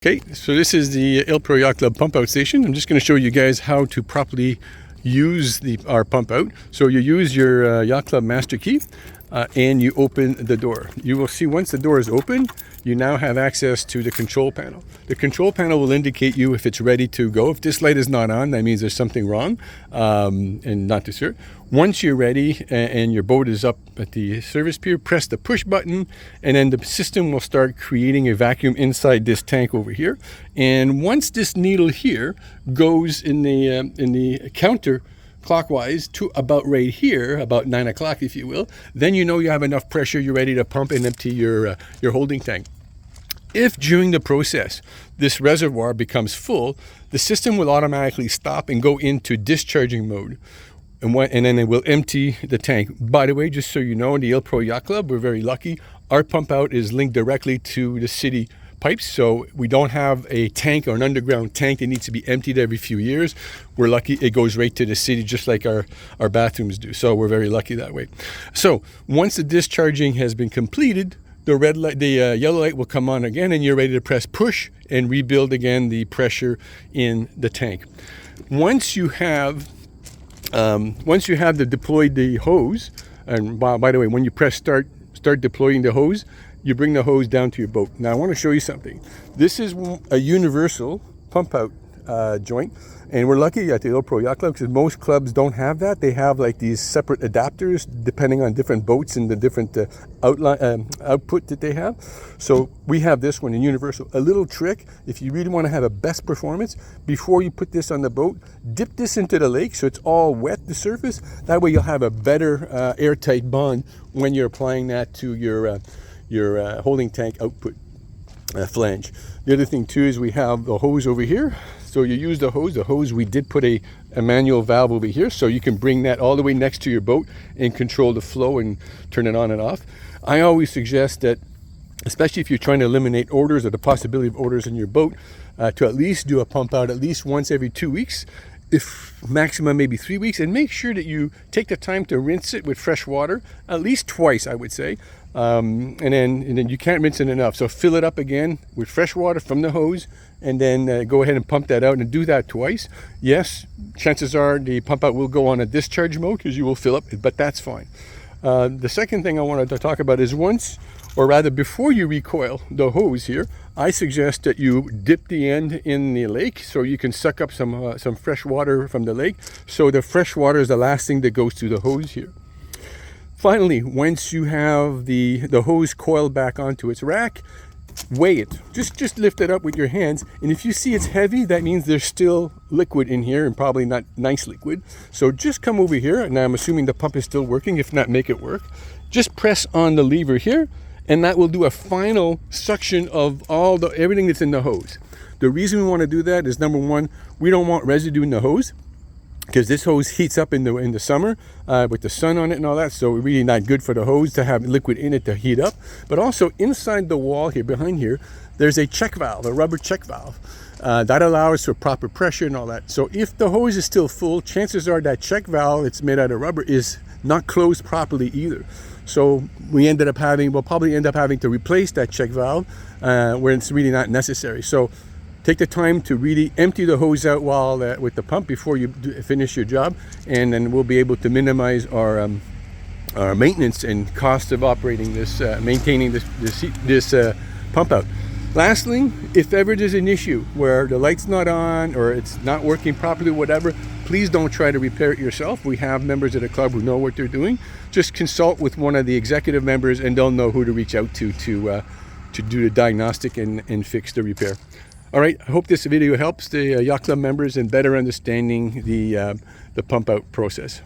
Okay, so this is the Ile-Perrot Yacht Club pump out station. I'm just going to show you guys how to properly use our pump out. So you use your Yacht Club master key and you open the door. You will see once the door is open, you now have access to the control panel. The control panel will indicate you if it's ready to go. If this light is not on, that means there's something wrong and not to start. Once you're ready and your boat is up at the service pier, press the push button and then the system will start creating a vacuum inside this tank over here. And once this needle here goes in the counter clockwise to about right here, about 9 o'clock if you will, then you know you have enough pressure, you're ready to pump and empty your holding tank. If during the process this reservoir becomes full, the system will automatically stop and go into discharging mode. And then it will empty the tank. By the way, just so you know, in the Ile-Perrot Yacht Club, we're very lucky. Our pump out is linked directly to the city pipes, so we don't have a tank or an underground tank that needs to be emptied every few years. We're lucky it goes right to the city, just like our bathrooms do. So we're very lucky that way. So once the discharging has been completed, the red light, the yellow light will come on again, and you're ready to press push and rebuild again the pressure in the tank. Once you have deployed the hose, and by the way, when you press start deploying the hose, you bring the hose down to your boat. Now I want to show you something. This is a universal pump out joint, and we're lucky at the Ile-Perrot Yacht Club because most clubs don't have that. They have like these separate adapters depending on different boats and the different output that they have. So we have this one in universal. A little trick, if you really want to have a best performance, before you put this on the boat, dip this into the lake so it's all wet, the surface. That way you'll have a better airtight bond when you're applying that to your holding tank output flange. The other thing too is we have the hose over here. So you use the hose. We did put a manual valve over here, so you can bring that all the way next to your boat and control the flow and turn it on and off. I always suggest that, especially if you're trying to eliminate odors or the possibility of odors in your boat, to at least do a pump out at least once every 2 weeks, if maximum maybe 3 weeks, and make sure that you take the time to rinse it with fresh water at least twice, I would say. And then you can't rinse it enough, so fill it up again with fresh water from the hose, and then go ahead and pump that out and do that twice. Yes, chances are the pump out will go on a discharge mode because you will fill up, but that's fine. The second thing I wanted to talk about is before you recoil the hose here, I suggest that you dip the end in the lake so you can suck up some fresh water from the lake. So the fresh water is the last thing that goes through the hose here. Finally, once you have the hose coiled back onto its rack, weigh it. Just lift it up with your hands, and if you see it's heavy, that means there's still liquid in here, and probably not nice liquid. So just come over here, and I'm assuming the pump is still working. If not, make it work. Just press on the lever here, and that will do a final suction of everything that's in the hose. The reason we want to do that is, number one, we don't want residue in the hose, because this hose heats up in the summer with the sun on it and all that, so it's really not good for the hose to have liquid in it to heat up. But also inside the wall here, behind here, there's a check valve, a rubber check valve that allows for proper pressure and all that. So if the hose is still full, chances are that check valve, it's made out of rubber, is not closed properly either. So we'll probably end up having to replace that check valve where it's really not necessary. So take the time to really empty the hose out with the pump before you finish your job, and then we'll be able to minimize our maintenance and cost of operating maintaining this pump out. Lastly, if ever there's an issue where the light's not on or it's not working properly, whatever, please don't try to repair it yourself. We have members of the club who know what they're doing. Just consult with one of the executive members, and they'll know who to reach out to do the diagnostic and fix the repair. All right, I hope this video helps the Yacht Club members in better understanding the pump out process.